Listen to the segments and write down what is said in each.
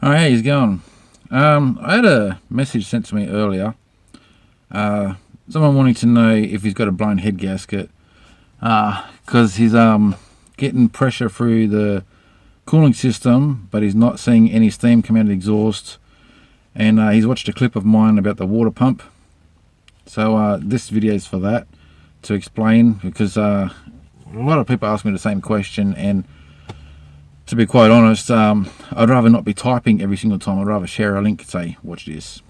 Oh, how he's going? I had a message sent to me earlier. Someone wanting to know if he's got a blown head gasket, because he's getting pressure through the cooling system, but he's not seeing any steam come out of the exhaust. And he's watched a clip of mine about the water pump. So this video is for that, to explain, because a lot of people ask me the same question, and to be quite honest, I'd rather not be typing every single time. I'd rather share a link and say, watch this.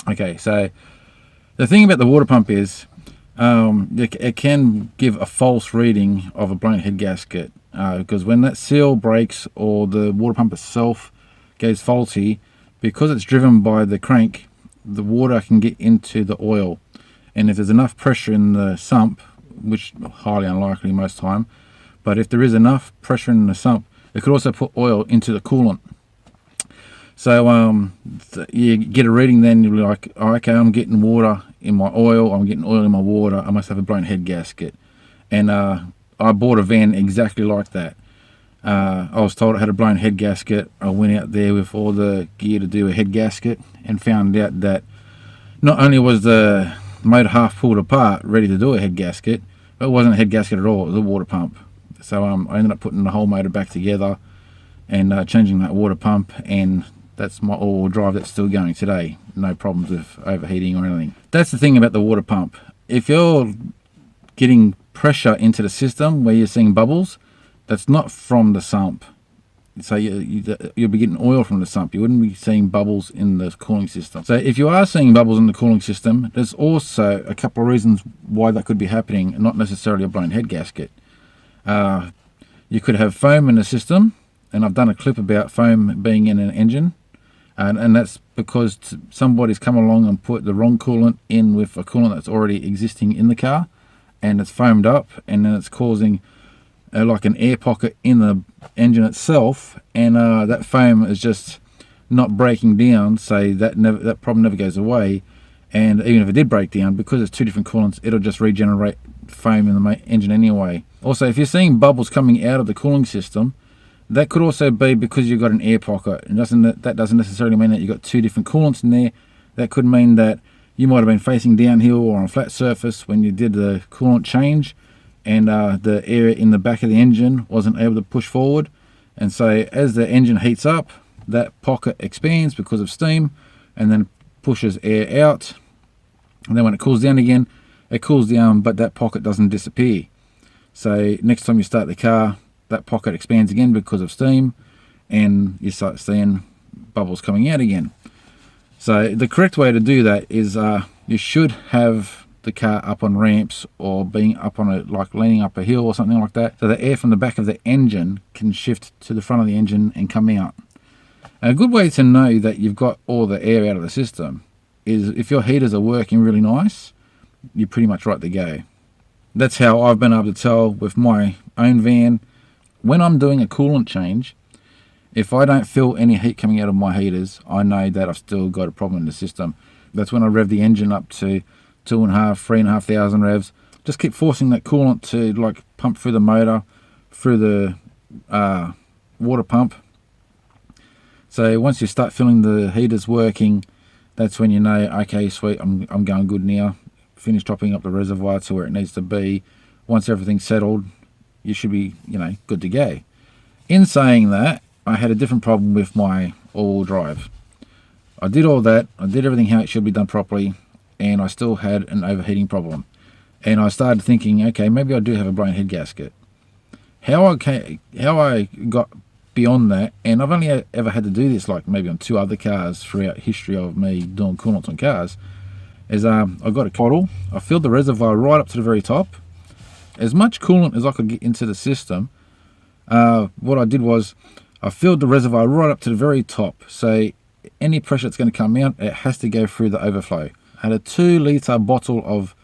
Okay, so the thing about the water pump is it can give a false reading of a blown head gasket, because when that seal breaks or the water pump itself goes faulty, because it's driven by the crank, the water can get into the oil. And if there's enough pressure in the sump, which highly unlikely most time, but if there is enough pressure in the sump, it could also put oil into the coolant. So you get a reading, then you'll be like, oh, okay, I'm getting water in my oil, I'm getting oil in my water, I must have a blown head gasket. And I bought a van exactly like that. I was told it had a blown head gasket. I went out there with all the gear to do a head gasket and found out that not only was the motor half pulled apart, ready to do a head gasket, but it wasn't a head gasket at all, it was a water pump. So I ended up putting the whole motor back together and changing that water pump, and that's my all-wheel drive that's still going today. No problems with overheating or anything. That's the thing about the water pump. If you're getting pressure into the system where you're seeing bubbles, that's not from the sump. So you'll be getting oil from the sump. You wouldn't be seeing bubbles in the cooling system. So if you are seeing bubbles in the cooling system, there's also a couple of reasons why that could be happening, and not necessarily a blown head gasket. You could have foam in the system, and I've done a clip about foam being in an engine, and that's because somebody's come along and put the wrong coolant in with a coolant that's already existing in the car, and it's foamed up, and then it's causing like an air pocket in the engine itself, and that foam is just not breaking down, so that problem never goes away. And even if it did break down, because it's two different coolants, it'll just regenerate foam in the engine anyway. Also, if you're seeing bubbles coming out of the cooling system, that could also be because you've got an air pocket. That doesn't necessarily mean that you've got two different coolants in there. That could mean that you might have been facing downhill or on a flat surface when you did the coolant change, and the air in the back of the engine wasn't able to push forward. And so as the engine heats up, that pocket expands because of steam, and then pushes air out. And then when it cools down again, it cools down, but that pocket doesn't disappear. So next time you start the car, that pocket expands again because of steam, and you start seeing bubbles coming out again. So the correct way to do that is you should have the car up on ramps, or being up on like leaning up a hill or something like that, so the air from the back of the engine can shift to the front of the engine and come out. And a good way to know that you've got all the air out of the system is if your heaters are working really nice, you're pretty much right to go. That's how I've been able to tell with my own van. When I'm doing a coolant change, if I don't feel any heat coming out of my heaters, I know that I've still got a problem in the system. That's when I rev the engine up to 2,500, 3,500 revs. Just keep forcing that coolant to like pump through the motor, through the water pump. So once you start feeling the heaters working, that's when you know, okay, sweet, I'm going good now. Finish topping up the reservoir to where it needs to be. Once everything's settled, you should be, good to go. In saying that, I had a different problem with my all-wheel drive. I did all that, I did everything how it should be done properly, and I still had an overheating problem. And I started thinking, okay, maybe I do have a blown head gasket. How I got beyond that, and I've only ever had to do this like maybe on 2 other cars throughout history of me doing coolants on cars, is I got a bottle, I filled the reservoir right up to the very top, as much coolant as I could get into the system. What I did was I filled the reservoir right up to the very top, so any pressure that's going to come out, it has to go through the overflow. I had a 2-litre bottle of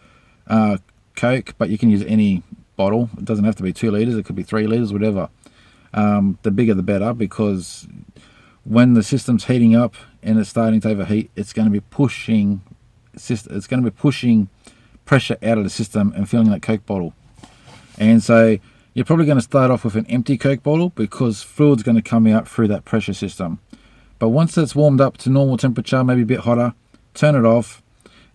Coke, but you can use any bottle. It doesn't have to be 2 litres, it could be 3 litres, whatever. The bigger the better, because when the system's heating up and it's starting to overheat, it's going to be pushing pressure out of the system and filling that Coke bottle. And so you're probably going to start off with an empty Coke bottle, because fluid's going to come out through that pressure system. But once it's warmed up to normal temperature, maybe a bit hotter, turn it off,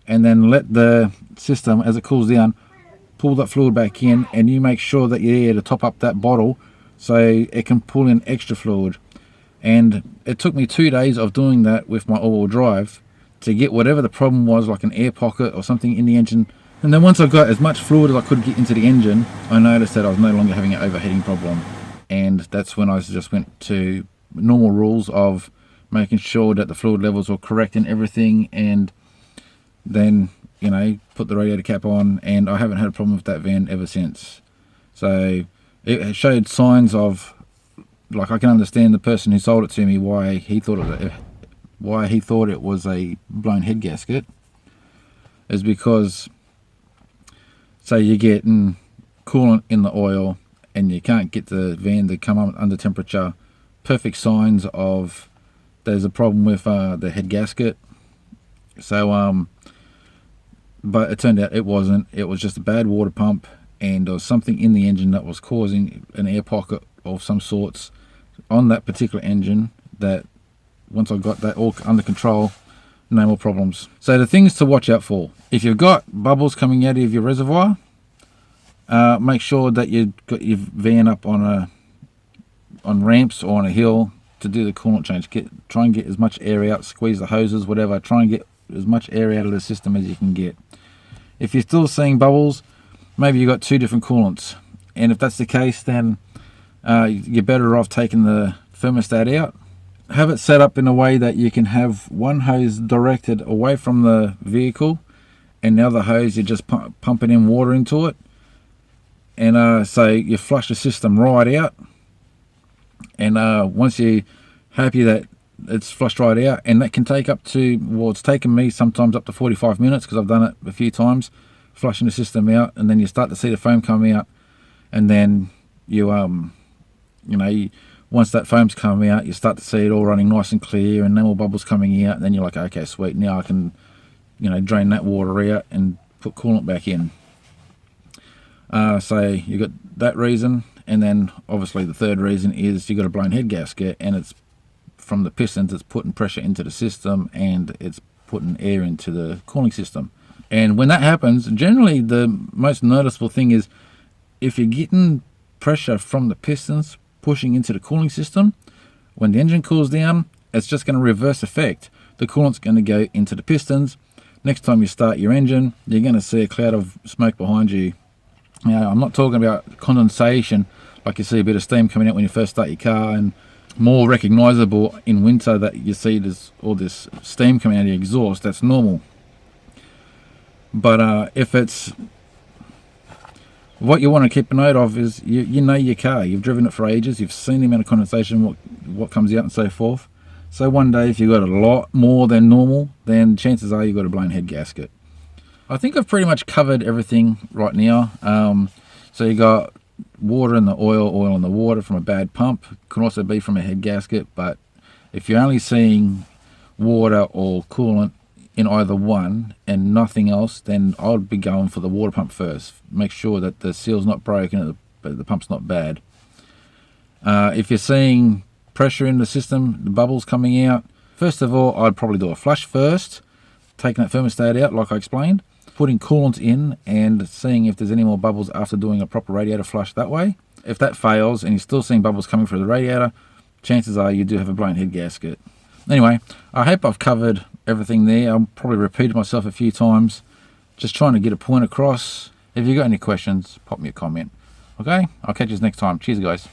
and then let the system, as it cools down, pull that fluid back in, and you make sure that you're there to top up that bottle so it can pull in extra fluid. And it took me 2 days of doing that with my all-wheel drive to get whatever the problem was, like an air pocket or something in the engine. And then once I got as much fluid as I could get into the engine, I noticed that I was no longer having an overheating problem. And that's when I just went to normal rules of making sure that the fluid levels were correct and everything, and then, you know, put the radiator cap on, and I haven't had a problem with that van ever since. So it showed signs of, like, I can understand the person who sold it to me why he thought it was a blown head gasket, is because, say you're getting coolant in the oil and you can't get the van to come up under temperature, perfect signs of there's a problem with the head gasket. So but it turned out it wasn't. It was just a bad water pump, and there was something in the engine that was causing an air pocket of some sorts on that particular engine, that once I got that all under control, no more problems. So the things to watch out for: if you've got bubbles coming out of your reservoir, make sure that you've got your van up on ramps or on a hill to do the coolant change. Try and get as much air out, squeeze the hoses, whatever. Try and get as much air out of the system as you can get. If you're still seeing bubbles, maybe you've got 2 different coolants, and if that's the case, then you're better off taking the thermostat out. Have it set up in a way that you can have one hose directed away from the vehicle, and the other hose you're just pumping in water into it, and so you flush the system right out. And once you're happy that it's flushed right out, and that can take up to, well, it's taken me sometimes up to 45 minutes because I've done it a few times, flushing the system out, and then you start to see the foam come out, and then once that foam's coming out, you start to see it all running nice and clear, and no more bubbles coming out, and then you're like, okay, sweet, now I can, drain that water out and put coolant back in. So you got that reason, and then obviously the third reason is you got a blown head gasket, and it's from the pistons. It's putting pressure into the system, and it's putting air into the cooling system. And when that happens, generally the most noticeable thing is if you're getting pressure from the pistons pushing into the cooling system, when the engine cools down, it's just going to reverse effect. The coolant's going to go into the pistons. Next time you start your engine, you're going to see a cloud of smoke behind you. Now, I'm not talking about condensation, like you see a bit of steam coming out when you first start your car, and more recognizable in winter that you see all this steam coming out of your exhaust. That's normal. But if it's, what you want to keep a note of is you know your car, you've driven it for ages, you've seen the amount of condensation, what comes out and so forth. So one day if you've got a lot more than normal, then chances are you've got a blown head gasket. I think I've pretty much covered everything right now. So you got water in the oil in the water from a bad pump. Can also be from a head gasket, but if you're only seeing water or coolant in either one and nothing else, then I would be going for the water pump first. Make sure that the seal's not broken and the pump's not bad. If you're seeing pressure in the system, the bubbles coming out, first of all, I'd probably do a flush first, taking that thermostat out like I explained, putting coolant in and seeing if there's any more bubbles after doing a proper radiator flush that way. If that fails and you're still seeing bubbles coming through the radiator, chances are you do have a blown head gasket. Anyway, I hope I've covered everything there. I'll probably repeated myself a few times, just trying to get a point across. If you've got any questions, pop me a comment. Okay, I'll catch you next time. Cheers, guys.